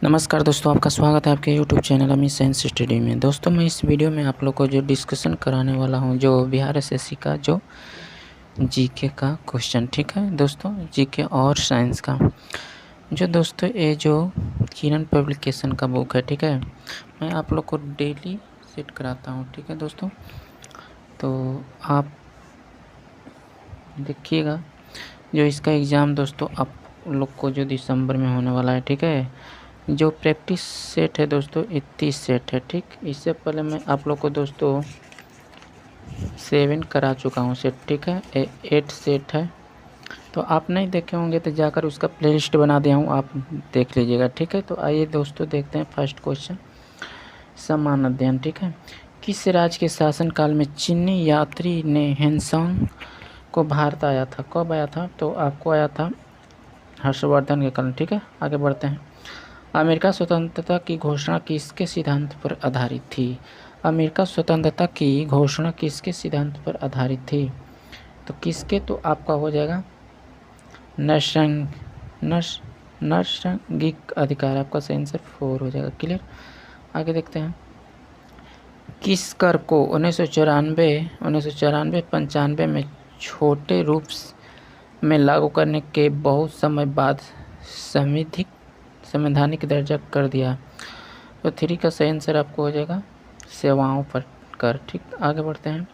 नमस्कार दोस्तों, आपका स्वागत है आपके YouTube channel Amit science study में। दोस्तों, मैं इस वीडियो में आप लोग को जो डिस्कशन कराने वाला हूं, जो बिहार एसएससी का जो जीके का क्वेश्चन, ठीक है दोस्तों, जीके और साइंस का जो दोस्तों ये जो किरण पब्लिकेशन का बुक है, ठीक है, मैं आप लोग को डेली सेट कराता हूँ, ठीक है दोस्तों। तो आप देखिएगा जो इसका एग्ज़ाम दोस्तों आप लोग को जो दिसंबर में होने वाला है, ठीक है। जो प्रैक्टिस सेट है दोस्तों 31 सेट है, ठीक। इससे पहले मैं आप लोग को दोस्तों 7 करा चुका हूँ सेट, ठीक है। 8 सेट है, तो आप नहीं देखे होंगे तो जाकर उसका प्लेलिस्ट बना दिया हूँ, आप देख लीजिएगा, ठीक है। तो आइए दोस्तों देखते हैं फर्स्ट क्वेश्चन, समान अध्ययन, ठीक है। किस राज्य के शासनकाल में चीनी यात्री ने हेनसांग को भारत आया था? कब आया था? तो आपको आया था हर्षवर्धन के कारण, ठीक है। आगे बढ़ते हैं। अमेरिका स्वतंत्रता की घोषणा किसके सिद्धांत पर आधारित थी? अमेरिका स्वतंत्रता की घोषणा किसके सिद्धांत पर आधारित थी? तो किसके? तो आपका हो जाएगा नैसर्गिक अधिकार, आपका सही आंसर 4 हो जाएगा। क्लियर। आगे देखते हैं। किस कर को 1994-95 में छोटे रूप में लागू करने के बहुत समय बाद संवैधानिक दर्जा कर दिया? तो 3 का सही आंसर आपको हो जाएगा सेवाओं पर कर, ठीक। आगे बढ़ते हैं।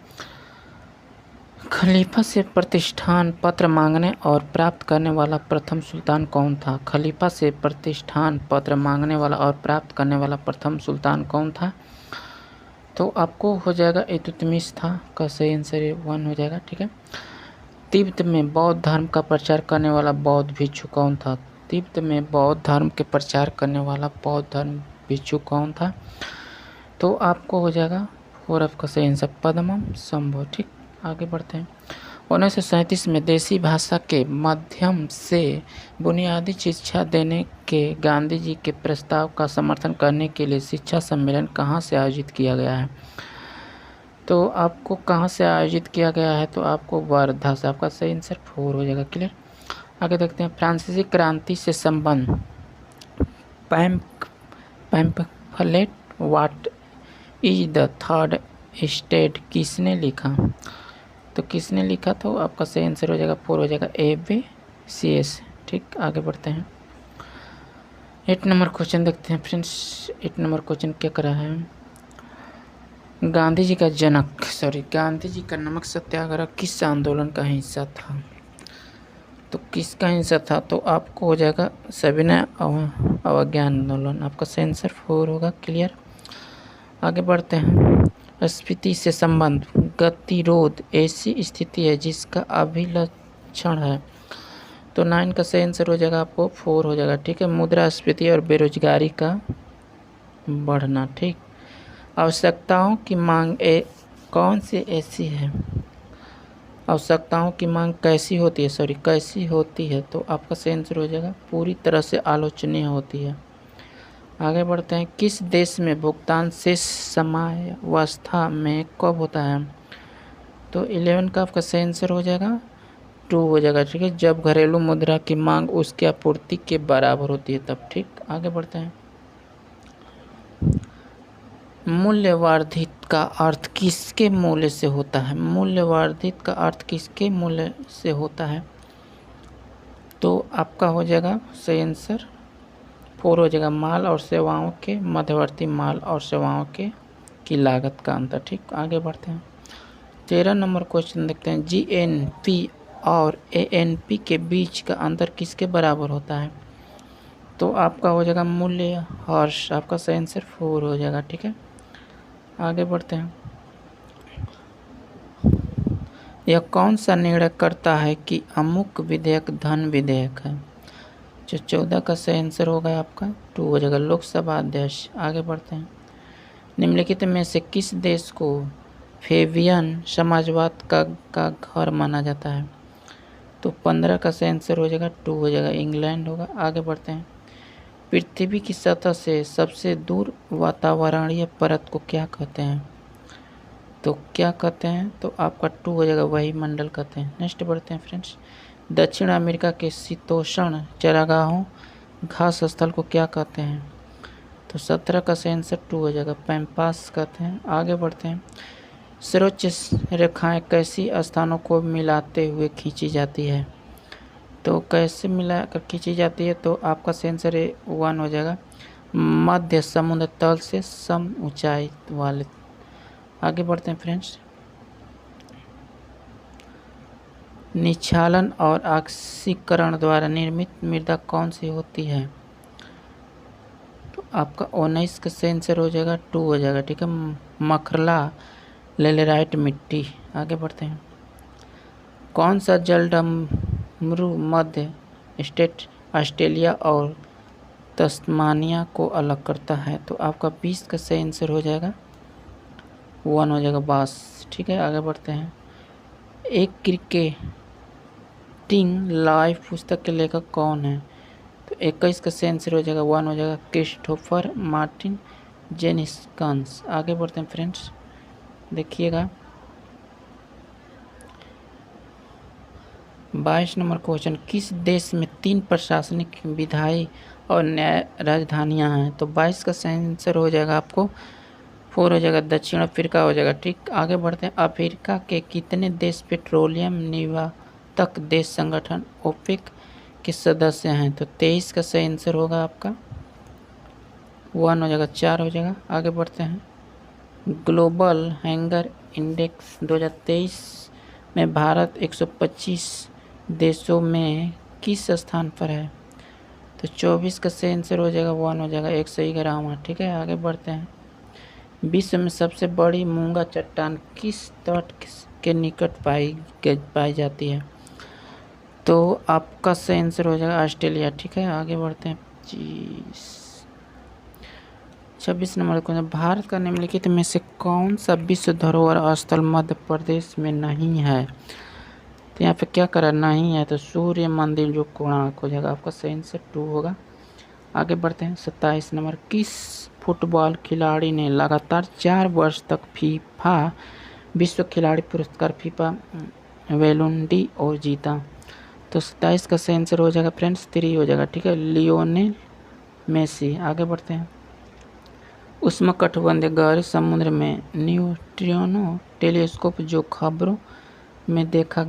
खलीफा से प्रतिष्ठान पत्र मांगने और प्राप्त करने वाला प्रथम सुल्तान कौन था? खलीफा से प्रतिष्ठान पत्र मांगने वाला और प्राप्त करने वाला प्रथम सुल्तान कौन था? तो आपको हो जाएगा इल्तुतमिश था, का सही आंसर 1 हो जाएगा, ठीक है। तिब्बत में बौद्ध धर्म का प्रचार करने वाला बौद्ध भिक्षु कौन था? तिब्बत में बौद्ध धर्म के प्रचार करने वाला बौद्ध धर्म भिक्षु कौन था? तो आपको हो जाएगा 4 का सही आंसर पद्मम संभव, ठीक। आगे बढ़ते हैं। 1937 में देसी भाषा के माध्यम से बुनियादी शिक्षा देने के गांधी जी के प्रस्ताव का समर्थन करने के लिए शिक्षा सम्मेलन कहाँ से आयोजित किया गया है? तो आपको कहाँ से आयोजित किया गया है? तो आपको वर्धा से, आपका सही आंसर 4 हो जाएगा। क्लियर। आगे देखते हैं। फ्रांसीसी क्रांति से संबंध pamphlet what is the third state किसने लिखा? तो किसने लिखा? तो आपका सही आंसर हो जाएगा 4 हो जाएगा ABCS, ठीक। आगे बढ़ते हैं। 8 नंबर क्वेश्चन देखते हैं फ्रेंड्स। 8 नंबर क्वेश्चन क्या करा है? गांधी जी का नमक सत्याग्रह किस आंदोलन का हिस्सा था? तो किसका हिस्सा था? तो आपको हो जाएगा सविनय अवज्ञा आंदोलन, आपका सही आंसर 4 होगा। क्लियर। आगे बढ़ते हैं। स्फीति से संबंध गतिरोध ऐसी स्थिति है जिसका अभिलक्षण है। तो 9 का सही आंसर हो जाएगा आपको 4 हो जाएगा, ठीक है। मुद्रास्फीति और बेरोजगारी का बढ़ना, ठीक। आवश्यकताओं की मांग कौन सी ऐसी है? आवश्यकताओं की मांग कैसी होती है? तो आपका सही आंसर हो जाएगा पूरी तरह से आलोचनीय होती है। आगे बढ़ते हैं। किस देश में भुगतान शेष समयावस्था में कब होता है? तो 11 का आपका सही आंसर हो जाएगा 2 हो जाएगा, ठीक है। जब घरेलू मुद्रा की मांग उसकी आपूर्ति के बराबर होती है तब, ठीक। आगे बढ़ते हैं। मूल्यवर्धित का अर्थ किसके मूल्य से होता है? मूल्यवर्धित का अर्थ किसके मूल्य से होता है? तो आपका हो जाएगा सही आंसर 4 हो जाएगा माल और सेवाओं के मध्यवर्ती माल और सेवाओं के की लागत का अंतर, ठीक। आगे बढ़ते हैं। 13 नंबर क्वेश्चन देखते हैं। GNP और ANP के बीच का अंतर किसके बराबर होता है? तो आपका हो जाएगा मूल्य हर्ष, आपका सही आंसर 4 हो जाएगा, ठीक है। आगे बढ़ते हैं। यह कौन सा निर्णय करता है कि अमुक विधेयक धन विधेयक है? जो 14 का सही आंसर होगा आपका 2 हो जाएगा लोकसभा अध्यक्ष। आगे बढ़ते हैं। निम्नलिखित में से किस देश को फेबियन समाजवाद का घर माना जाता है? तो 15 का सही आंसर हो जाएगा 2 हो जाएगा इंग्लैंड होगा। आगे बढ़ते हैं। पृथ्वी की सतह से सबसे दूर वातावरणीय परत को क्या कहते हैं? तो क्या कहते हैं? तो आपका 2 हो जाएगा वही मंडल कहते हैं। नेक्स्ट बढ़ते हैं फ्रेंड्स। दक्षिण अमेरिका के शीतोष्ण चरागाहों घास स्थल को क्या कहते हैं? तो 17 का सही आंसर 2 हो जाएगा। पैम्पास कहते हैं। आगे बढ़ते हैं। सर्वोच्च रेखाएं कैसी स्थानों को मिलाते हुए खींची जाती है? तो कैसे मिला कर खींची जाती है? तो आपका सही आंसर 1 हो जाएगा। मध्य समुद्र तल से सम ऊंचाई वाले। आगे बढ़ते हैं फ्रेंड्स। निक्षालन और ऑक्सीकरण द्वारा निर्मित मृदा कौन सी होती है? तो आपका 19 का सही आंसर हो जाएगा 2 हो जाएगा। ठीक है, मखरला लेलेराइट मिट्टी। आगे बढ़ते हैं। कौन सा जलडमरू मध्य स्टेट ऑस्ट्रेलिया और तस्मानिया को अलग करता है? तो आपका 20 का सही आंसर हो जाएगा 1 हो जाएगा बास। ठीक है, आगे बढ़ते हैं। एक क्रिकेटिंग लाइव पुस्तक के लेखक कौन है? तो 21 का सही आंसर हो जाएगा 1 हो जाएगा क्रिस्टोफर मार्टिन जेनिस्कन्स। आगे बढ़ते हैं फ्रेंड्स, देखिएगा 22 नंबर क्वेश्चन। किस देश में 3 प्रशासनिक विधायी और न्याय राजधानियां हैं? तो 22 का सही आंसर हो जाएगा आपको 4 हो जाएगा, दक्षिण अफ्रीका हो जाएगा। ठीक, आगे बढ़ते हैं। अफ्रीका के कितने देश पेट्रोलियम निर्यातक देश संगठन ओपेक के सदस्य हैं? तो 23 का सही आंसर होगा आपका 1 हो जाएगा, 4 हो जाएगा। आगे बढ़ते हैं। ग्लोबल हंगर इंडेक्स 2023 में भारत 125 देशों में किस स्थान पर है? तो 24 का सही आंसर हो जाएगा 1 हो जाएगा, 111। ठीक है, आगे बढ़ते हैं। विश्व में सबसे बड़ी मूंगा चट्टान किस तट के निकट पाई जाती है? तो आपका सही आंसर हो जाएगा ऑस्ट्रेलिया। ठीक है, आगे बढ़ते हैं। 26 नंबर क्वेश्चन। भारत का निम्नलिखित में से कौन सा विश्व धरोहर स्थल मध्य प्रदेश में नहीं है? तो यहाँ पे क्या करा नहीं है? तो सूर्य मंदिर जो कोणार्क हो जाएगा। आपका सही आंसर 2 होगा। आगे बढ़ते हैं। 27 नंबर। किस फुटबॉल खिलाड़ी ने लगातार 4 वर्ष तक फीफा विश्व खिलाड़ी पुरस्कार फीफा वेलुंडी और जीता? तो 27 का सही आंसर हो जाएगा फ्रेंड्स 3 हो जाएगा। ठीक है, लियोनेल मेसी। आगे बढ़ते हैं। उष्णकटिबंधीय गहरे समुद्र में न्यूट्रिनो टेलीस्कोप जो खबरों में देखा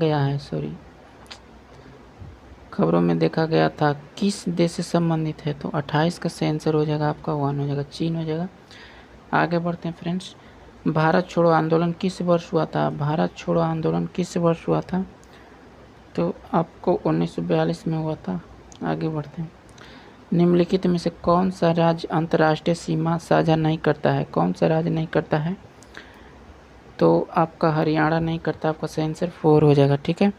गया था किस देश से संबंधित है? तो 28 का सही आंसर हो जाएगा आपका 1 हो जाएगा, चीन हो जाएगा। आगे बढ़ते हैं फ्रेंड्स। भारत छोड़ो आंदोलन किस वर्ष हुआ था? भारत छोड़ो आंदोलन किस वर्ष हुआ था? तो आपको 1942 में हुआ था। आगे बढ़ते हैं। निम्नलिखित में से कौन सा राज्य अंतर्राष्ट्रीय सीमा साझा नहीं करता है? कौन सा राज्य नहीं करता है? तो आपका हरियाणा नहीं करता। आपका सही आंसर 4 हो जाएगा। ठीक है,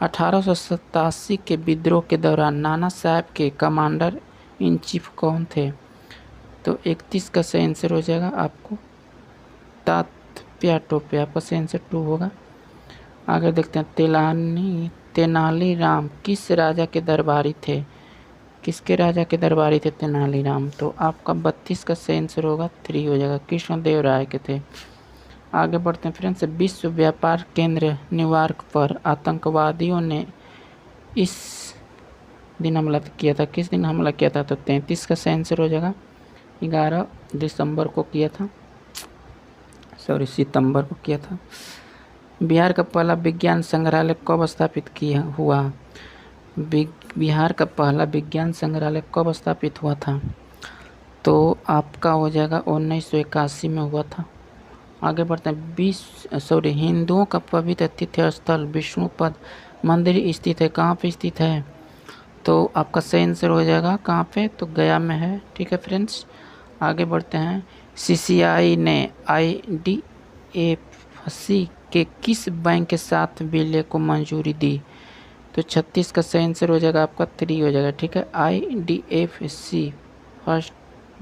1887 के विद्रोह के दौरान नाना साहब के कमांडर इन चीफ कौन थे? तो 31 का सही आंसर हो जाएगा आपको तात्या टोपे। आपका सही आंसर 2 होगा। आगे देखते हैं। तेनालीराम किस राजा के दरबारी थे? किसके राजा के दरबारी थे तेनालीराम? तो आपका 32 का सही आंसर होगा 3 हो जाएगा, कृष्णदेव राय के थे। आगे बढ़ते हैं फ्रेंड्स। विश्व व्यापार केंद्र न्यूयॉर्क पर आतंकवादियों ने इस दिन हमला किया था। किस दिन हमला किया था? तो 33 का सही आंसर हो जाएगा 11 दिसंबर को किया था, सितंबर को किया था। बिहार का पहला विज्ञान संग्रहालय कब स्थापित हुआ? बिहार का पहला विज्ञान संग्रहालय कब स्थापित हुआ था? तो आपका हो जाएगा 1981 में हुआ था। आगे बढ़ते हैं। हिंदुओं का पवित्र तीर्थ स्थल विष्णुपद मंदिर स्थित है। कहाँ पे स्थित है? तो आपका सही आंसर हो जाएगा कहाँ पे? तो गया में है। ठीक है फ्रेंड्स, आगे बढ़ते हैं। CCI ने IDFC के किस बैंक के साथ विलय को मंजूरी दी? तो 36 का सही आंसर हो जाएगा आपका 3 हो जाएगा। ठीक है, IDFC first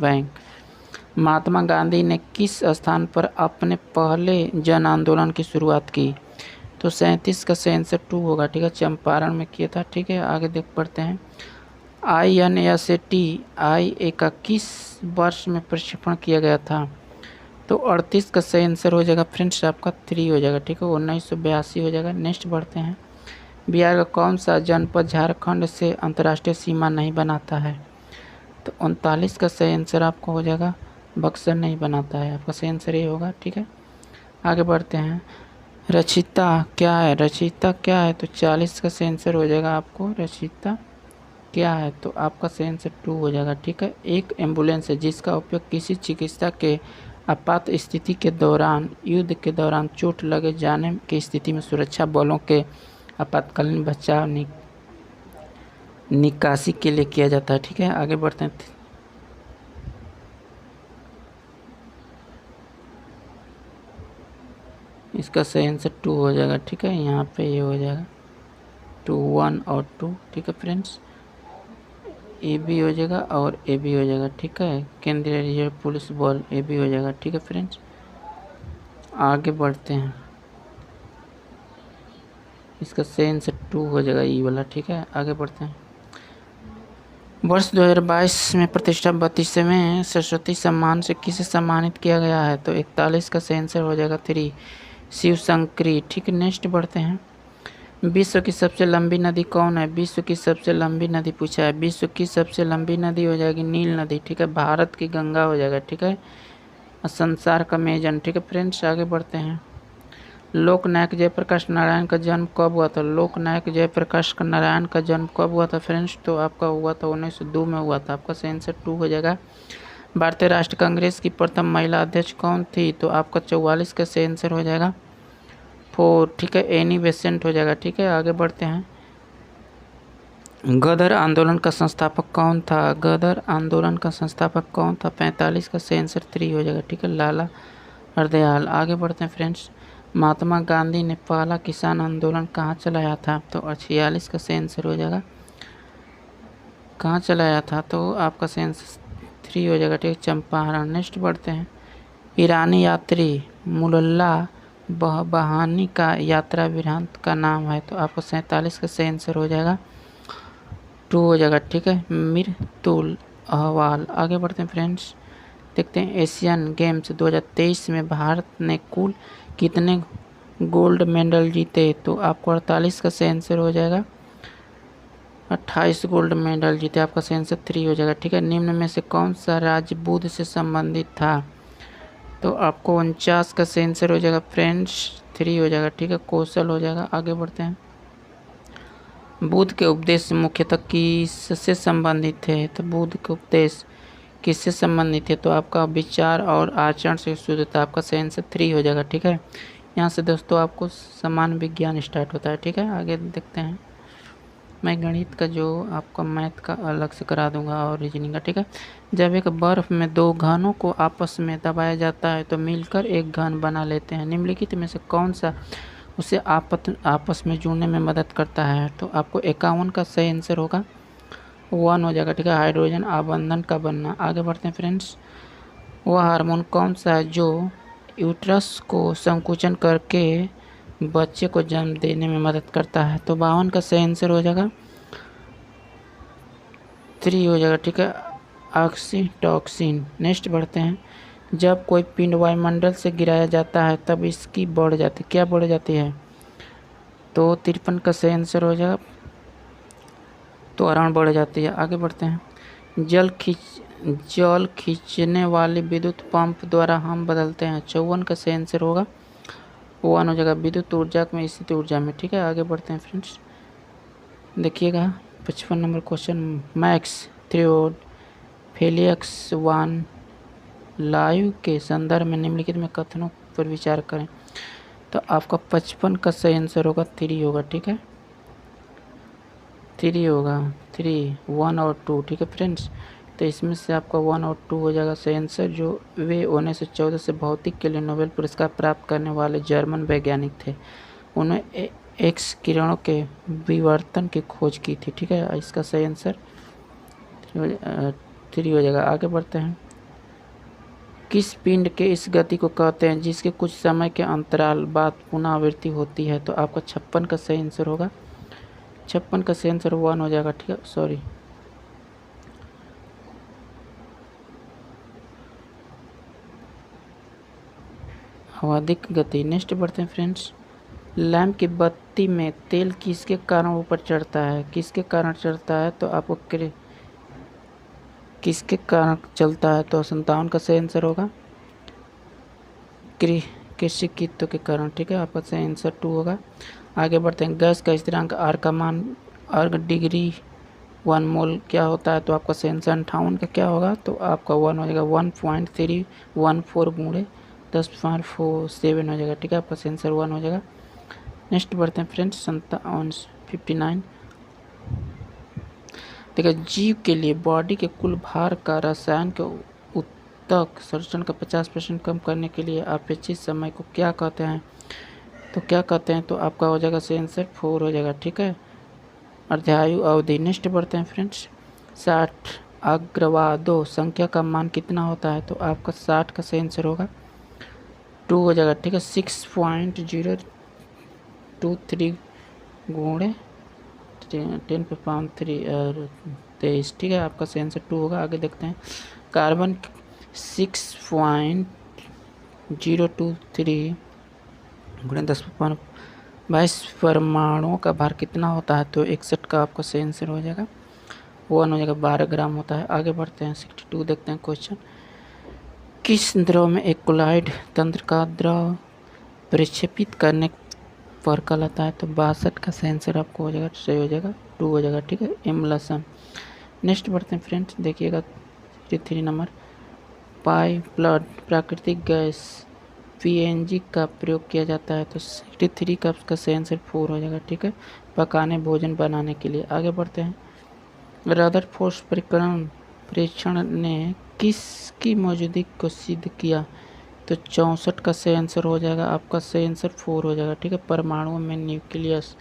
bank. Mahatma Gandhi ने किस स्थान पर अपने पहले जन आंदोलन की शुरुआत की? तो 37 का सही आंसर 2 होगा। ठीक है, चंपारण में किया था। ठीक है, आगे देख पढ़ते हैं। INSTIA का किस वर्ष में प्रक्षेपण किया गया था? तो 38 का सही आंसर हो जाएगा फ्रेंड्स आपका 3 हो जाएगा। ठीक है, 1982 हो जाएगा। नेक्स्ट बढ़ते हैं। बिहार का कौन सा जनपद झारखंड से अंतर्राष्ट्रीय सीमा नहीं बनाता है? तो 39 का सही आंसर आपको हो जाएगा, बक्सर नहीं बनाता है, आपका सही आंसर ये होगा। ठीक है, आगे बढ़ते हैं। रचिता क्या है? रचिता क्या है? तो 40 का सही आंसर हो जाएगा आपको, रचिता क्या है? तो आपका सही आंसर 2 हो जाएगा। ठीक है, एक एम्बुलेंस है जिसका उपयोग किसी चिकित्सा के आपात स्थिति के दौरान, युद्ध के दौरान, चोट लगे जाने की स्थिति में सुरक्षा बलों के आपातकालीन बचाव निकासी के लिए किया जाता है। ठीक है, आगे बढ़ते हैं। इसका सही आंसर 2 हो जाएगा। ठीक है, यहाँ पे ये हो जाएगा 2, 1 और 2। ठीक है फ्रेंड्स, ए भी हो जाएगा और ए भी हो जाएगा। ठीक है, केंद्रीय रिजर्व पुलिस बल, ए भी हो जाएगा। ठीक है फ्रेंड्स, आगे बढ़ते हैं। इसका सही आंसर 2 हो जाएगा, ई वाला। ठीक है, आगे बढ़ते हैं। वर्ष 2022 में प्रतिष्ठा 32वें सरस्वती सम्मान से किसे सम्मानित किया गया है? तो 41 का सही आंसर हो जाएगा 3, शिव शंकरी। ठीक है, नेक्स्ट बढ़ते हैं। विश्व की सबसे लंबी नदी कौन है? विश्व की सबसे लंबी नदी पूछा है। विश्व की सबसे लंबी नदी हो जाएगी नील नदी। ठीक है, भारत की गंगा हो जाएगा। ठीक है, संसार का मेजन। ठीक है फ्रेंड्स, आगे बढ़ते हैं। लोकनायक जयप्रकाश नारायण का जन्म कब हुआ था? लोकनायक जयप्रकाश नारायण का जन्म कब हुआ था फ्रेंड्स? तो आपका हुआ था 1902 में हुआ था। आपका सही आंसर 2 हो जाएगा। भारतीय राष्ट्रीय कांग्रेस की प्रथम महिला अध्यक्ष कौन थी? तो आपका 44 का सही आंसर हो जाएगा 4। ठीक है, एनी बेसेंट हो जाएगा। ठीक है, आगे बढ़ते हैं। गदर आंदोलन का संस्थापक कौन था? गदर आंदोलन का संस्थापक कौन था? 45 का सही आंसर 3 हो जाएगा। ठीक है, लाला हरदयाल। आगे बढ़ते हैं फ्रेंड्स। महात्मा गांधी ने पहला किसान आंदोलन कहाँ चलाया था? तो 46 का सही आंसर हो जाएगा, कहाँ चलाया था? तो आपका सही आंसर 3 हो जाएगा। ठीक है, चंपारण। नेक्स्ट बढ़ते हैं। ईरानी यात्री मुल्ला बहानी का यात्रा वृत्तांत का नाम है। तो आपको 47 का सही आंसर हो जाएगा, 2 हो जाएगा। ठीक है, मिर्तुल अहवाल। आगे बढ़ते हैं फ्रेंड्स, देखते हैं। एशियन गेम्स 2023 में भारत ने कुल कितने गोल्ड मेडल जीते? तो आपको 48 का सही आंसर हो जाएगा, 28 गोल्ड मेडल जीते। आपका सही आंसर 3 हो जाएगा। ठीक है, निम्न में से कौन सा राज्य बुध से संबंधित था? तो आपको 49 का सही आंसर हो जाएगा फ्रेंड्स, 3 हो जाएगा। ठीक है, कौशल हो जाएगा। आगे बढ़ते हैं। बुद्ध के उपदेश मुख्यतः किससे संबंधित थे? तो बुद्ध के उपदेश किससे संबंधित है? तो आपका विचार और आचरण से शुद्धता। आपका सही आंसर 3 हो जाएगा। ठीक है, यहाँ से दोस्तों आपको समान विज्ञान स्टार्ट होता है। ठीक है, आगे देखते हैं। मैं गणित का जो आपका मैथ का अलग से करा दूंगा और रीजनिंग का। ठीक है, जब एक बर्फ में 2 घनों को आपस में दबाया जाता है तो मिलकर एक घन बना लेते हैं। निम्नलिखित में से कौन सा उसे आपस में जुड़ने में मदद करता है? तो आपको 51 का सही आंसर होगा, 1 हो जाएगा। ठीक है, हाइड्रोजन आबंधन का बनना। आगे बढ़ते हैं फ्रेंड्स। वह हार्मोन कौन सा है जो यूट्रस को संकुचन करके बच्चे को जन्म देने में मदद करता है? तो 52 का सही आंसर हो जाएगा, 3 हो जाएगा। ठीक है, ऑक्सीटॉक्सिन। नेक्स्ट बढ़ते हैं। जब कोई पिंड वायुमंडल से गिराया जाता है तब इसकी बढ़ जाती, क्या बढ़ जाती है? तो 53 का सही आंसर हो जाएगा, त्वरण बढ़ जाती है। आगे बढ़ते हैं। जल खींचने वाली विद्युत पंप द्वारा हम बदलते हैं। 54 का सही आंसर होगा, 1 हो जाएगा। विद्युत ऊर्जा में स्थित ऊर्जा में। ठीक है, आगे बढ़ते हैं फ्रेंड्स। देखिएगा 55 नंबर क्वेश्चन। मैक्स फेलिक्स वान लाइव के संदर्भ में निम्नलिखित में कथनों पर विचार करें। तो आपका 55 का सही आंसर होगा, 3 होगा। ठीक है, 3 होगा, 3, 1 और 2। ठीक है फ्रेंड्स, तो इसमें से आपका 1 और 2 हो जाएगा सही आंसर। जो वे 1914 से भौतिक के लिए नोबेल पुरस्कार प्राप्त करने वाले जर्मन वैज्ञानिक थे। उन्होंने एक्स किरणों के विवर्तन की खोज की थी। ठीक है, इसका सही आंसर 3 हो जाएगा। आगे बढ़ते हैं। किस पिंड के इस गति को कहते हैं जिसके कुछ समय के अंतराल बाद पुनः आवृत्ति होती है? तो आपका 56 का सही आंसर होगा, 56 का सही आंसर 1 हो जाएगा। ठीक है, सॉरी, आवधिक गति। नेक्स्ट बढ़ते हैं फ्रेंड्स। लैंप की बत्ती में तेल किसके कारण ऊपर चढ़ता है? किसके कारण चढ़ता है? तो आपको किसके कारण चलता है? तो 57 का सही आंसर होगा कृषि कीटों के कारण। ठीक है, आपका सही आंसर 2 होगा। आगे बढ़ते हैं। गैस का स्थिरांक R का मान R डिग्री 1 मोल क्या होता है? तो आपका सही आंसर 58 का क्या होगा? तो आपका 1 हो जाएगा 1.314 गुणे 10.47 हो जाएगा। ठीक है, आपका सही आंसर 1 हो जाएगा। नेक्स्ट बढ़ते हैं फ्रेंड्स 59। देखिए, जीव के लिए बॉडी के कुल भार का रसायन के ऊतक संरचना का 50% कम करने के लिए अपेक्षित समय को क्या कहते हैं? तो क्या कहते हैं? तो आपका हो जाएगा सही आंसर 4 हो जाएगा। ठीक है, अर्धायु अवधि। नेक्स्ट बढ़ते हैं फ्रेंड्स 60 अग्रवादों संख्या का मान कितना होता है? तो आपका 60 का सही आंसर होगा 2 हो जाएगा। ठीक है, 6.023 गुणे 10⁻³ और 23। ठीक है, आपका सही आंसर 2 होगा। आगे देखते हैं। कार्बन 6.023 गुणे 10⁻22 परमाणुओं का भार कितना होता है? तो 61 का आपका सही आंसर हो जाएगा 1 हो जाएगा, 12 ग्राम होता है। आगे बढ़ते हैं 62 देखते हैं क्वेश्चन। किस द्रव में एक कोलॉइड तंत्र का द्रव प्रक्षेपित करने पर कहलाता है? तो 62 का सही आंसर आपको हो जाएगा, सही हो जाएगा 2 हो जाएगा। ठीक है, इमल्सन। नेक्स्ट बढ़ते हैं फ्रेंड्स, देखिएगा 63 नंबर। ब्लड प्राकृतिक गैस PNG का प्रयोग किया जाता है? तो 63 का आपका सही आंसर 4 हो जाएगा। ठीक है, पकाने भोजन बनाने के लिए। आगे बढ़ते हैं। रदरफोर्ड परीक्षण ने किसकी मौजूदगी को सिद्ध किया? तो 64 का सही आंसर हो जाएगा, आपका सही आंसर 4 हो जाएगा। ठीक है, परमाणुओं में न्यूक्लियस।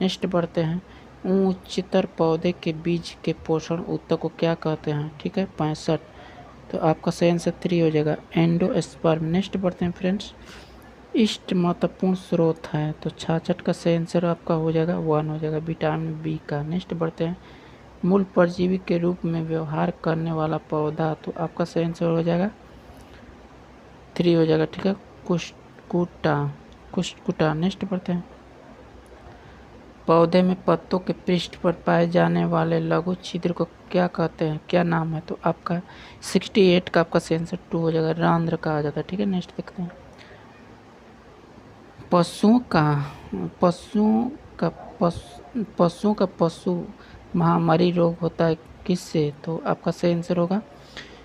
नेक्स्ट बढ़ते हैं। उच्चतर पौधे के बीज के पोषण ऊतक को क्या कहते हैं? ठीक है, 65। तो आपका सही आंसर 3 हो जाएगा, एंडोस्पर्म। नेक्स्ट बढ़ते हैं फ्रेंड्स। ईस्ट महत्वपूर्ण स्रोत है? तो 66 का सही आंसर आपका हो जाएगा 1 हो जाएगा, विटामिन B का। नेक्स्ट बढ़ते हैं। मूल परजीवी के रूप में व्यवहार करने वाला पौधा? तो आपका सही आंसर हो जाएगा 3 हो जाएगा। ठीक है, कुष्कुटा। नेक्स्ट बढ़ते हैं। पौधे में पत्तों के पृष्ठ पर पाए जाने वाले लघु छिद्र को क्या कहते हैं? क्या नाम है? तो आपका 68 का आपका सही आंसर 2 हो जाएगा, रंध्र कहा जाता है। ठीक है, नेक्स्ट देखते हैं। पशुओं का पशु महामारी रोग होता है किससे? तो आपका सही आंसर होगा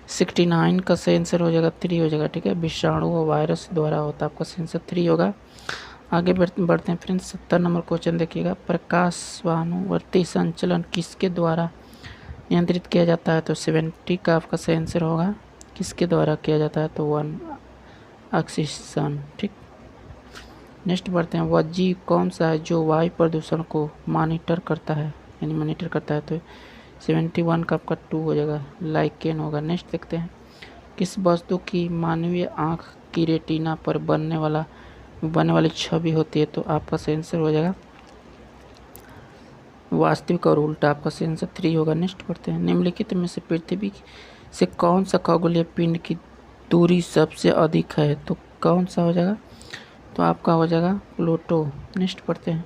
69 का सही आंसर हो जाएगा 3 हो जाएगा। ठीक है, विषाणु व वायरस द्वारा होता है। आपका सही आंसर 3 होगा। आगे बढ़ते हैं फ्रेंड्स 70 नंबर क्वेश्चन देखिएगा। प्रकाशवानुवर्ती संचलन किसके द्वारा नियंत्रित किया जाता है? तो 70 का आपका सही आंसर होगा, किसके द्वारा किया जाता है? तो 1 ऑक्सीजन। ठीक, नेक्स्ट बढ़ते हैं। वह जीव कौन सा है जो वायु प्रदूषण को मॉनिटर करता है? तो 71 का आपका 2 हो जाएगा, लाइकेन होगा। नेक्स्ट देखते हैं। किस वस्तु की मानवीय आँख की रेटिना पर बनने वाली छवि होती है? तो आपका सही आंसर हो जाएगा वास्तविक और उल्टा। आपका सही आंसर 3 होगा। नेक्स्ट बढ़ते हैं। निम्नलिखित में से पृथ्वी से कौन सा खगोलीय पिंड की दूरी सबसे अधिक है? तो कौन सा हो जाएगा? तो आपका हो जाएगा प्लूटो। नेक्स्ट पढ़ते हैं।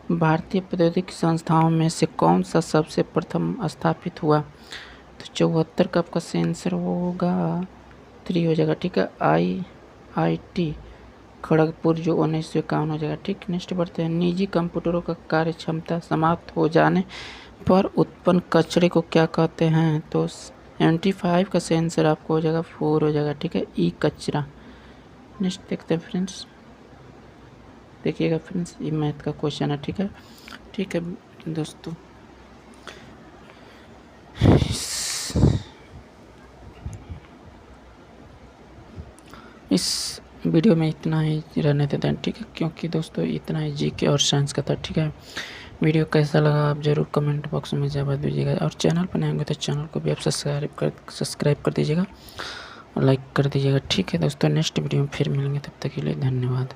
भारतीय प्रौद्योगिकी संस्थाओं में से कौन सा सबसे प्रथम स्थापित हुआ? तो 74 का आपका सही आंसर होगा 3 हो जाएगा। ठीक है, IIT खड़गपुर जो 1951 हो जाएगा। ठीक, नेक्स्ट बढ़ते हैं। निजी कंप्यूटरों का कार्य क्षमता समाप्त हो जाने पर उत्पन्न कचरे को क्या कहते हैं? तो 75 का सही आंसर आपको हो जाएगा 4 हो जाएगा। ठीक है, ई कचरा। नेक्स्ट देखते हैं फ्रेंड्स, देखिएगा फ्रेंड्स, ये मैथ का क्वेश्चन है। ठीक है दोस्तों, इस वीडियो में इतना ही रहने देते हैं। ठीक है, क्योंकि दोस्तों इतना ही जीके और साइंस का था। ठीक है, वीडियो कैसा लगा आप ज़रूर कमेंट बॉक्स में जवाब दीजिएगा, और चैनल पर नए होंगे तो चैनल को भी आप सब्सक्राइब कर दीजिएगा और लाइक कर दीजिएगा। ठीक है दोस्तों, नेक्स्ट वीडियो में फिर मिलेंगे, तब तक के लिए धन्यवाद।